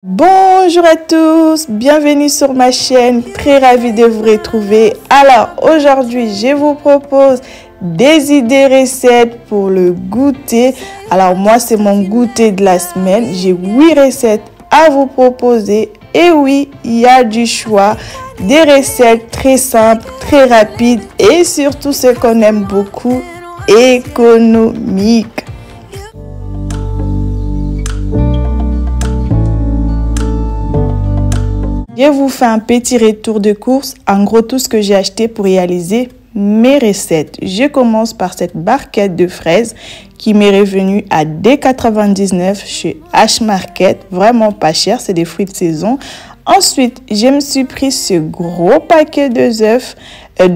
Bonjour à tous, bienvenue sur ma chaîne, très ravie de vous retrouver. Alors aujourd'hui je vous propose des idées recettes pour le goûter. Alors moi c'est mon goûter de la semaine, j'ai 8 recettes à vous proposer. Et oui, il y a du choix, des recettes très simples, très rapides et surtout ce qu'on aime beaucoup, économiques. Je vous fais un petit retour de course, en gros tout ce que j'ai acheté pour réaliser mes recettes. Je commence par cette barquette de fraises qui m'est revenue à 2,99 € chez H-Market, vraiment pas cher, c'est des fruits de saison. Ensuite, je me suis pris ce gros paquet de œufs, à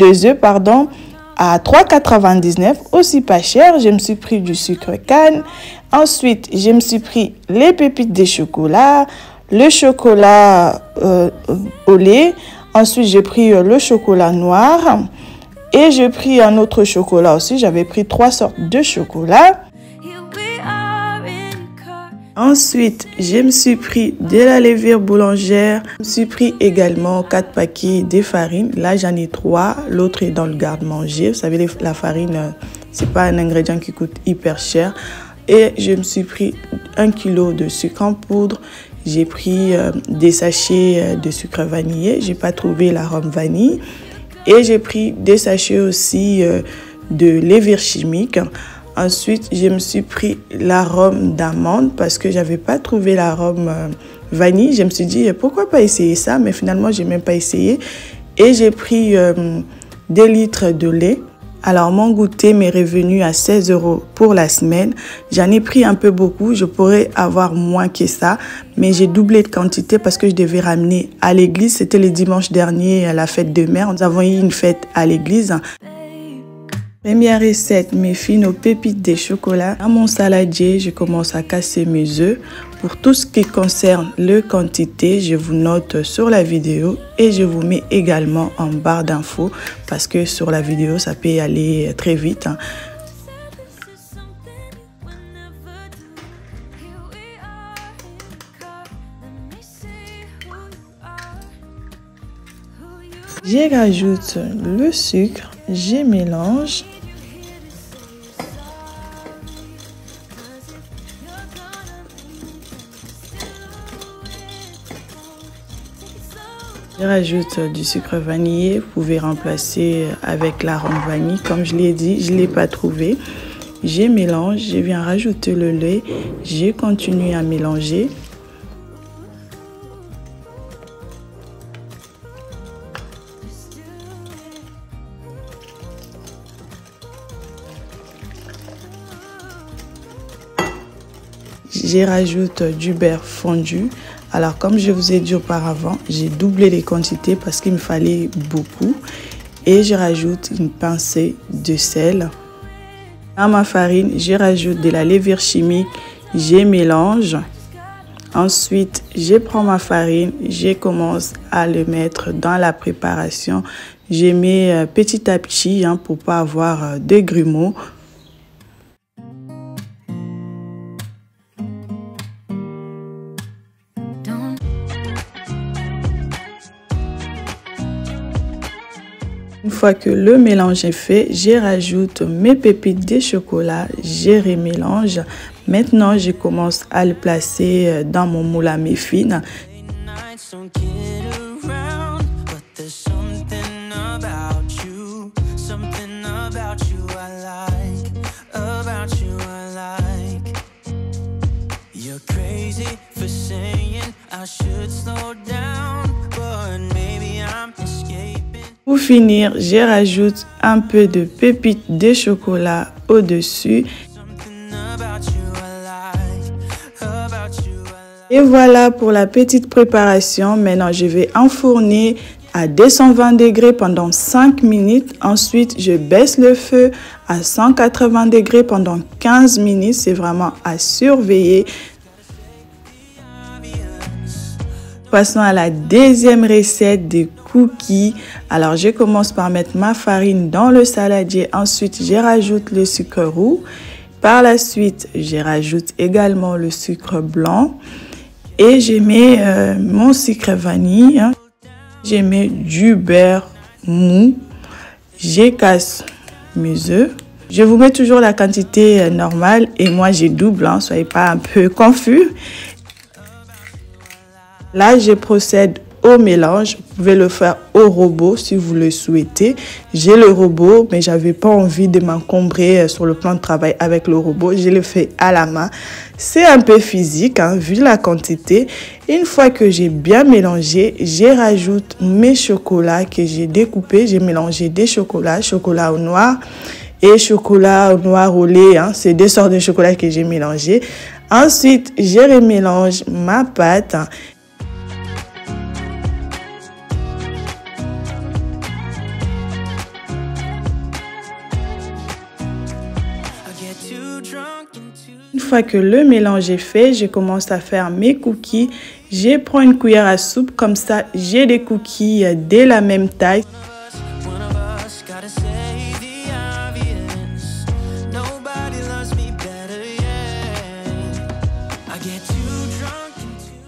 3,99 €, aussi pas cher. Je me suis pris du sucre canne. Ensuite, je me suis pris les pépites de chocolat, le chocolat au lait. Ensuite, j'ai pris le chocolat noir et j'ai pris un autre chocolat aussi. J'avais pris 3 sortes de chocolat. Ensuite, je me suis pris de la levure boulangère. Je me suis pris également 4 paquets de farine. Là, j'en ai 3. L'autre est dans le garde-manger. Vous savez, la farine, c'est pas un ingrédient qui coûte hyper cher. Et je me suis pris 1 kg de sucre en poudre. J'ai pris des sachets de sucre vanillé. J'ai pas trouvé l'arôme vanille. Et j'ai pris des sachets aussi de levure chimique. Ensuite, je me suis pris l'arôme d'amande parce que j'avais pas trouvé l'arôme vanille. Je me suis dit, pourquoi pas essayer ça? Mais finalement, j'ai même pas essayé. Et j'ai pris 2 litres de lait. Alors, mon goûter m'est revenu à 16 € pour la semaine. J'en ai pris un peu beaucoup. Je pourrais avoir moins que ça. Mais j'ai doublé de quantité parce que je devais ramener à l'église. C'était le dimanche dernier à la fête de mère. Nous avons eu une fête à l'église. Première recette, mes fines aux pépites de chocolat. Dans mon saladier, je commence à casser mes œufs. Pour tout ce qui concerne la quantité, je vous note sur la vidéo et je vous mets également en barre d'infos parce que sur la vidéo, ça peut aller très vite. Je rajoute le sucre, je mélange. Je rajoute du sucre vanillé. Vous pouvez remplacer avec l'arôme vanille. Comme je l'ai dit, je ne l'ai pas trouvé. Je mélange, je viens rajouter le lait. Je continue à mélanger. Je rajoute du beurre fondu. Alors, comme je vous ai dit auparavant, j'ai doublé les quantités parce qu'il me fallait beaucoup. Et je rajoute une pincée de sel. Dans ma farine, je rajoute de la levure chimique. Je mélange. Ensuite, je prends ma farine. Je commence à le mettre dans la préparation. Je mets petit à petit pour ne pas avoir de grumeaux. Une fois que le mélange est fait, je rajoute mes pépites de chocolat, je remélange. Maintenant, je commence à le placer dans mon moule à muffins. Pour finir, je rajoute un peu de pépites de chocolat au-dessus. Et voilà pour la petite préparation. Maintenant, je vais enfourner à 220 degrés pendant 5 minutes. Ensuite, je baisse le feu à 180 degrés pendant 15 minutes. C'est vraiment à surveiller. Passons à la deuxième recette des cookies. Alors, je commence par mettre ma farine dans le saladier. Ensuite, je rajoute le sucre roux. Par la suite, je rajoute également le sucre blanc. Et je mets mon sucre vanille. Hein. Je mets du beurre mou. Je casse mes œufs. Je vous mets toujours la quantité normale et moi j'ai double, hein, soyez pas un peu confus. Là, je procède au mélange. Vous pouvez le faire au robot si vous le souhaitez. J'ai le robot, mais j'avais pas envie de m'encombrer sur le plan de travail avec le robot. Je le fais à la main. C'est un peu physique, hein, vu la quantité. Une fois que j'ai bien mélangé, je rajoute mes chocolats que j'ai découpés. J'ai mélangé des chocolats, chocolat au noir et chocolat au noir au lait. Hein. C'est deux sortes de chocolat que j'ai mélangé. Ensuite, je remélange ma pâte. Une fois que le mélange est fait, je commence à faire mes cookies. Je prends une cuillère à soupe, comme ça j'ai des cookies de la même taille.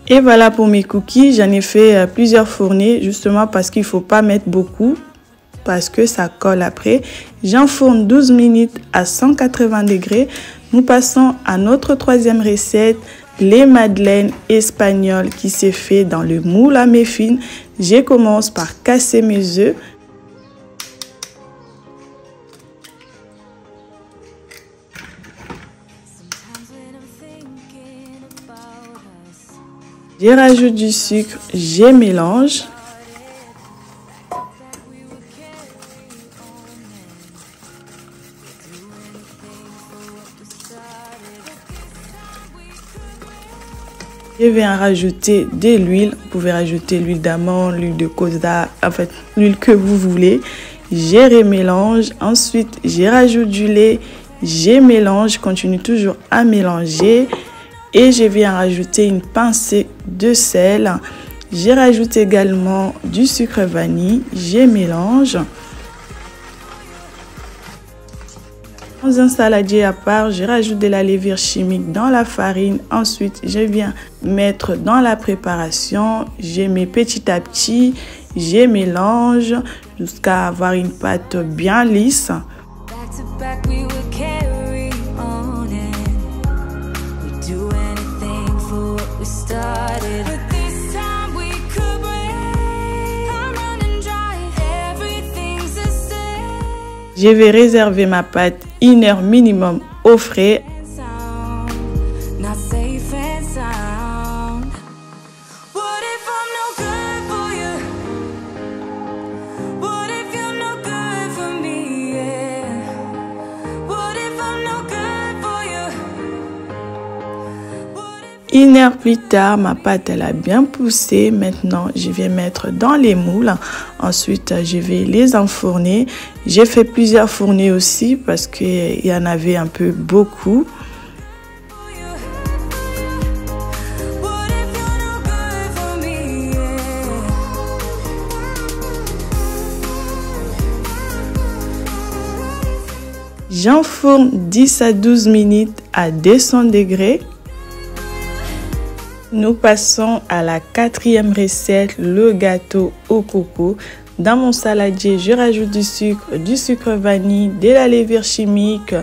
Et voilà pour mes cookies, j'en ai fait plusieurs fournées justement parce qu'il ne faut pas mettre beaucoup parce que ça colle après. J'enfourne 12 minutes à 180 degrés. Nous passons à notre troisième recette, les madeleines espagnoles qui s'est fait dans le moule à muffins. Je commence par casser mes œufs. Je rajoute du sucre, je mélange. Je vais en rajouter de l'huile. Vous pouvez rajouter l'huile d'amande, l'huile de colza, en fait l'huile que vous voulez. Je remélange. Ensuite, je rajoute du lait. Je mélange, je continue toujours à mélanger. Et je vais en rajouter une pincée de sel. Je rajoute également du sucre vanille. Je mélange. Dans un saladier à part, je rajoute de la levure chimique dans la farine. Ensuite, je viens mettre dans la préparation. Je mets petit à petit. Je mélange jusqu'à avoir une pâte bien lisse. Je vais réserver ma pâte 1 heure minimum au frais. Une heure plus tard, ma pâte elle a bien poussé. Maintenant, je vais mettre dans les moules. Ensuite, je vais les enfourner. J'ai fait plusieurs fournées aussi parce qu'il y en avait un peu beaucoup. J'enfourne 10 à 12 minutes à 200 degrés. Nous passons à la quatrième recette, le gâteau au coco. Dans mon saladier, je rajoute du sucre vanille, de la levure chimique,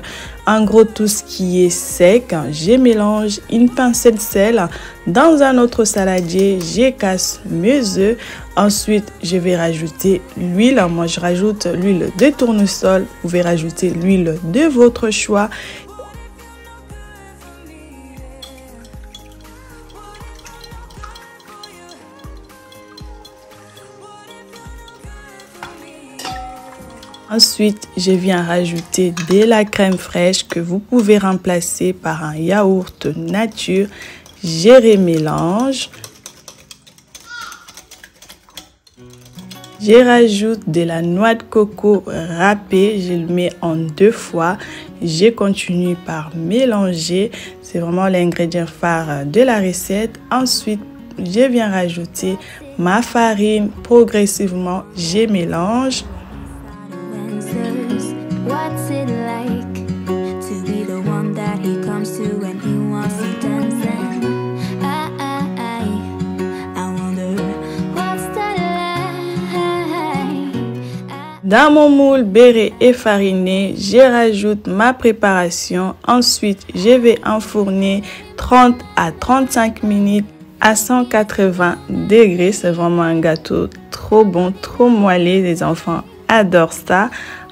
en gros tout ce qui est sec. Je mélange une pincée de sel. Dans un autre saladier, je casse mes œufs. Ensuite, je vais rajouter l'huile. Moi, je rajoute l'huile de tournesol. Vous pouvez rajouter l'huile de votre choix. Ensuite, je viens rajouter de la crème fraîche que vous pouvez remplacer par un yaourt nature. Je remélange. Je rajoute de la noix de coco râpée. Je le mets en 2 fois. Je continue par mélanger. C'est vraiment l'ingrédient phare de la recette. Ensuite, je viens rajouter ma farine progressivement. Je mélange. What's it like to be the one that he comes to when he wants to dance? Dans mon moule beurré et fariné, je rajoute ma préparation. Ensuite, je vais enfourner 30 à 35 minutes à 180 degrés. C'est vraiment un gâteau trop bon, trop moelleux. Les enfants adorent ça.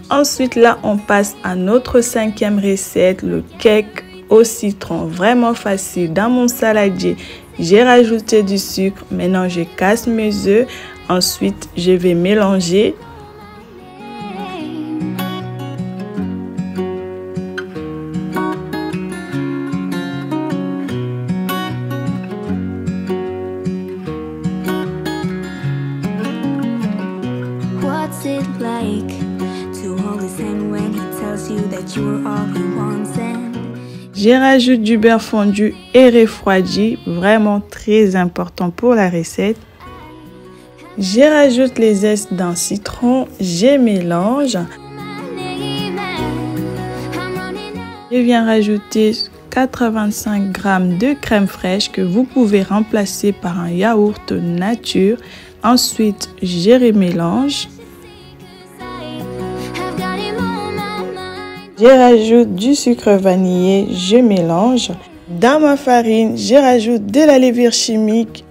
Ensuite, là, on passe à notre 5e recette, le cake au citron. Vraiment facile. Dans mon saladier, j'ai rajouté du sucre. Maintenant, je casse mes œufs. Ensuite, je vais mélanger. What's it like to hold his hand when he tells you that you are all he wants and Je rajoute du beurre fondu et refroidi, vraiment très important pour la recette. Je rajoute les zestes d'un citron, je mélange. Je viens rajouter 85 g de crème fraîche que vous pouvez remplacer par un yaourt nature. Ensuite, je remélange. Je rajoute du sucre vanillé, je mélange. Dans ma farine, je rajoute de la levure chimique.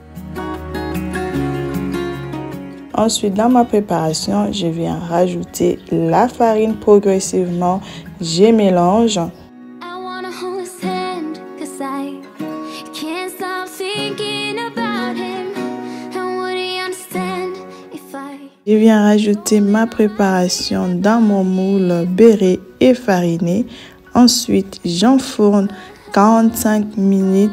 Ensuite, dans ma préparation, je viens rajouter la farine progressivement. Je mélange. I wanna hold his hand, 'cause I can't stop thinking about him. And would he understand if I Je viens rajouter ma préparation dans mon moule beurré et fariné. Ensuite, j'enfourne 45 minutes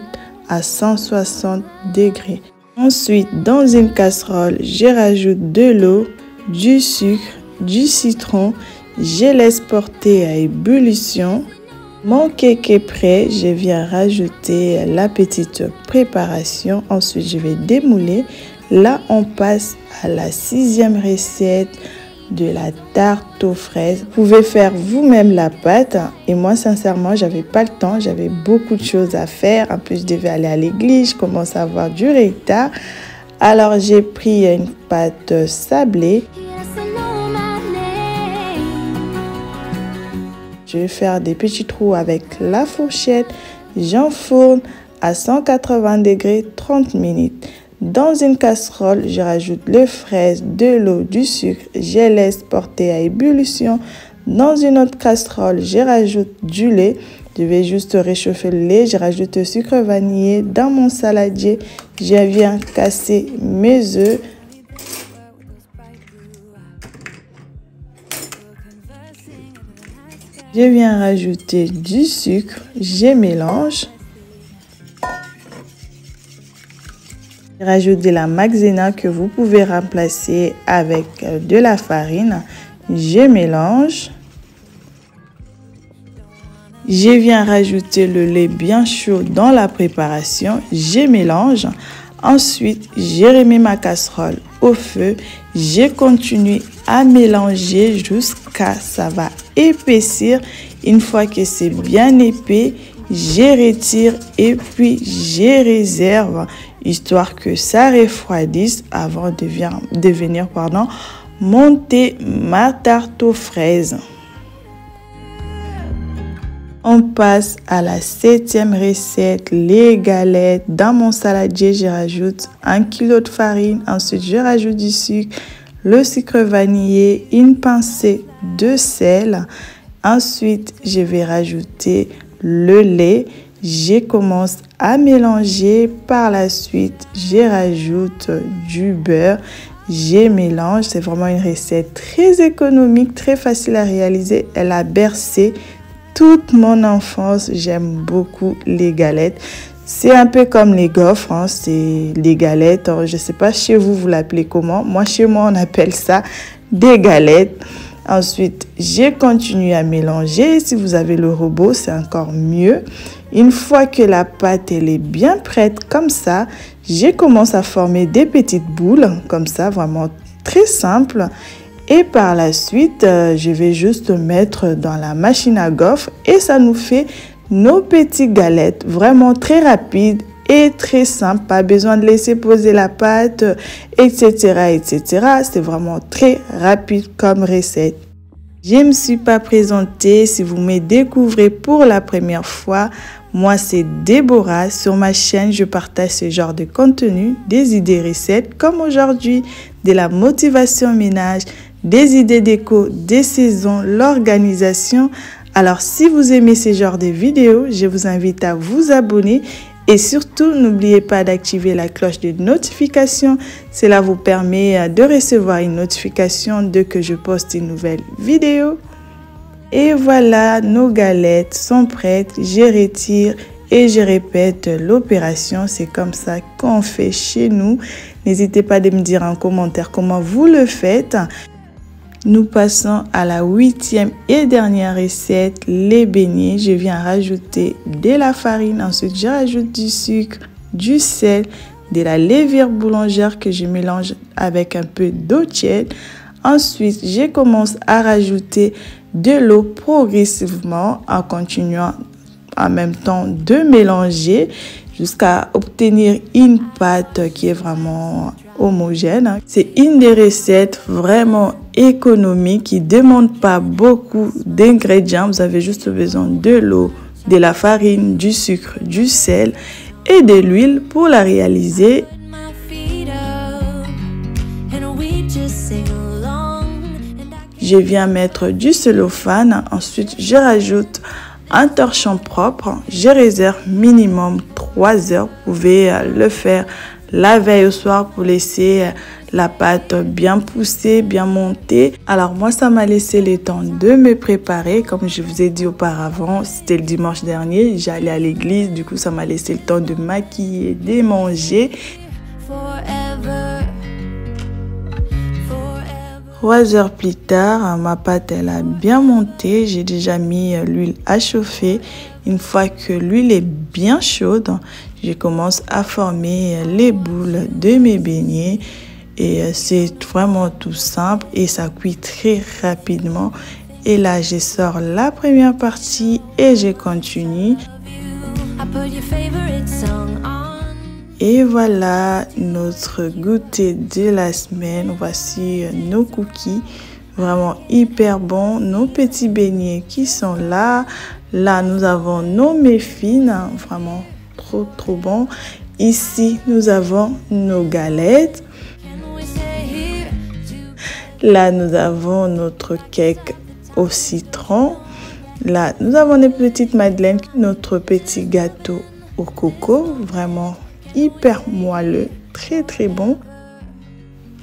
à 160 degrés. Ensuite, dans une casserole, je rajoute de l'eau, du sucre, du citron. Je laisse porter à ébullition. Mon cake est prêt. Je viens rajouter la petite préparation. Ensuite, je vais démouler. Là, on passe à la 6e recette de la tarte aux fraises. Vous pouvez faire vous-même la pâte. Et moi, sincèrement, j'avais pas le temps. J'avais beaucoup de choses à faire. En plus, je devais aller à l'église. Je commence à avoir du retard. Alors, j'ai pris une pâte sablée. yes or no my name? Je vais faire des petits trous avec la fourchette. J'enfourne à 180 degrés 30 minutes. Dans une casserole, je rajoute les fraises, de l'eau, du sucre. Je laisse porter à ébullition. Dans une autre casserole, je rajoute du lait. Je vais juste réchauffer le lait. Je rajoute le sucre vanillé. Dans mon saladier, je viens casser mes œufs. Je viens rajouter du sucre. Je mélange. Je rajoute de la maïzena que vous pouvez remplacer avec de la farine. Je mélange. Je viens rajouter le lait bien chaud dans la préparation. Je mélange. Ensuite, je remets ma casserole au feu. Je continue à mélanger jusqu'à ce que ça va épaissir. Une fois que c'est bien épais, je retire et puis je réserve histoire que ça refroidisse avant de venir monter ma tarte aux fraises. On passe à la 7e recette, les galettes. Dans mon saladier, je rajoute 1 kg de farine. Ensuite, je rajoute du sucre, le sucre vanillé, une pincée de sel. Ensuite, je vais rajouter le lait. Je commence à mélanger. Par la suite, je rajoute du beurre. Je mélange. C'est vraiment une recette très économique, très facile à réaliser. Elle a bercé toute mon enfance. J'aime beaucoup les galettes. C'est un peu comme les gaufres, hein. C'est les galettes. Je ne sais pas chez vous, vous l'appelez comment. Moi, chez moi, on appelle ça des galettes. Ensuite, je continue à mélanger. Si vous avez le robot, c'est encore mieux. Une fois que la pâte elle est bien prête comme ça, je commence à former des petites boules comme ça, vraiment très simple. Et par la suite, je vais juste mettre dans la machine à gaufres et ça nous fait nos petites galettes, vraiment très rapides est très simple, pas besoin de laisser poser la pâte, etc., etc. C'est vraiment très rapide comme recette. Je ne me suis pas présentée, si vous me découvrez pour la première fois, moi c'est Déborah. Sur ma chaîne, je partage ce genre de contenu, des idées recettes comme aujourd'hui, de la motivation ménage, des idées déco, des saisons, l'organisation. Alors si vous aimez ce genre de vidéos, je vous invite à vous abonner. Et surtout, n'oubliez pas d'activer la cloche de notification. Cela vous permet de recevoir une notification dès que je poste une nouvelle vidéo. Et voilà, nos galettes sont prêtes. Je retire et je répète l'opération. C'est comme ça qu'on fait chez nous. N'hésitez pas à me dire en commentaire comment vous le faites. Nous passons à la 8e et dernière recette, les beignets. Je viens rajouter de la farine, ensuite je rajoute du sucre, du sel, de la levure boulangère que je mélange avec un peu d'eau tiède. Ensuite, je commence à rajouter de l'eau progressivement en continuant en même temps de mélanger jusqu'à obtenir une pâte qui est vraiment homogène. C'est une des recettes vraiment économiques qui ne demande pas beaucoup d'ingrédients. Vous avez juste besoin de l'eau, de la farine, du sucre, du sel et de l'huile pour la réaliser. Je viens mettre du cellophane. Ensuite, je rajoute un torchon propre. Je réserve minimum 3 heures. Vous pouvez le faire la veille au soir pour laisser la pâte bien poussée, bien montée. Alors moi, ça m'a laissé le temps de me préparer. Comme je vous ai dit auparavant, c'était le dimanche dernier. J'allais à l'église. Du coup, ça m'a laissé le temps de maquiller, de manger. 3 heures plus tard, ma pâte elle a bien monté. J'ai déjà mis l'huile à chauffer. Une fois que l'huile est bien chaude, je commence à former les boules de mes beignets. Et c'est vraiment tout simple et ça cuit très rapidement. Et là, je sors la première partie et je continue. Et voilà notre goûter de la semaine. Voici nos cookies, vraiment hyper bons. Nos petits beignets qui sont là. Là, nous avons nos muffins, vraiment trop bons. Ici, nous avons nos galettes. Là, nous avons notre cake au citron. Là, nous avons des petites madeleines, notre petit gâteau au coco, vraiment hyper moelleux, très bon.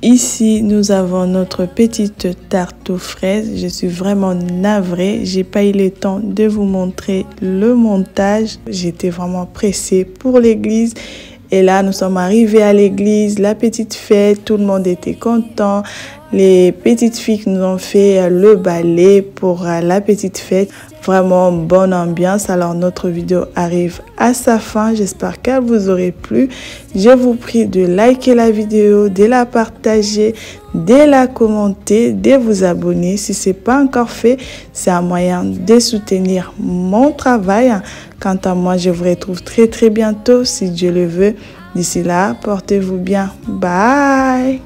Ici, nous avons notre petite tarte aux fraises. Je suis vraiment navrée. J'ai pas eu le temps de vous montrer le montage. J'étais vraiment pressée pour l'église. Et là, nous sommes arrivés à l'église, la petite fête, tout le monde était content. Les petites filles nous ont fait le ballet pour la petite fête. Vraiment bonne ambiance. Alors notre vidéo arrive à sa fin. J'espère qu'elle vous aurait plu. Je vous prie de liker la vidéo, de la partager, de la commenter, de vous abonner. Si ce n'est pas encore fait, c'est un moyen de soutenir mon travail. Quant à moi, je vous retrouve très bientôt si Dieu le veut. D'ici là, portez-vous bien. Bye!